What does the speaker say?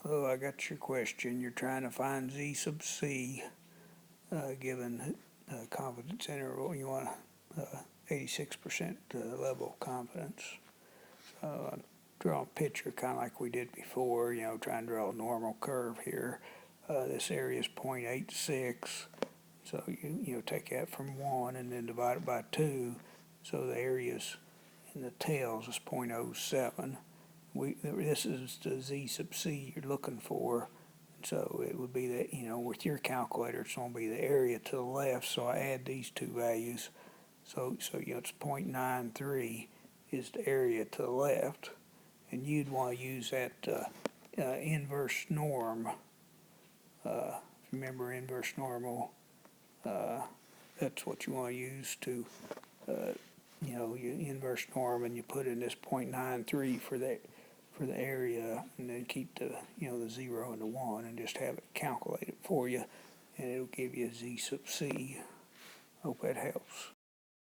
Oh, I got your question. You're trying to find Z sub C, given confidence interval. You want 86% level confidence. So draw a picture kind of like we did before, try and draw a normal curve here. This area is 0.86, so you take that from 1 and then divide it by 2, so the areas in the tails is 0.07. This is the Z sub C you're looking for, so it would be that, with your calculator, it's going to be the area to the left, so I add these two values. So it's 0.93 is the area to the left, and you'd want to use that inverse norm. Remember inverse normal, that's what you want to use to, you inverse norm, and you put in this 0.93 for the area, and then keep the, the 0 and the 1, and just have it calculate it for you, and it'll give you Z sub C. Hope that helps.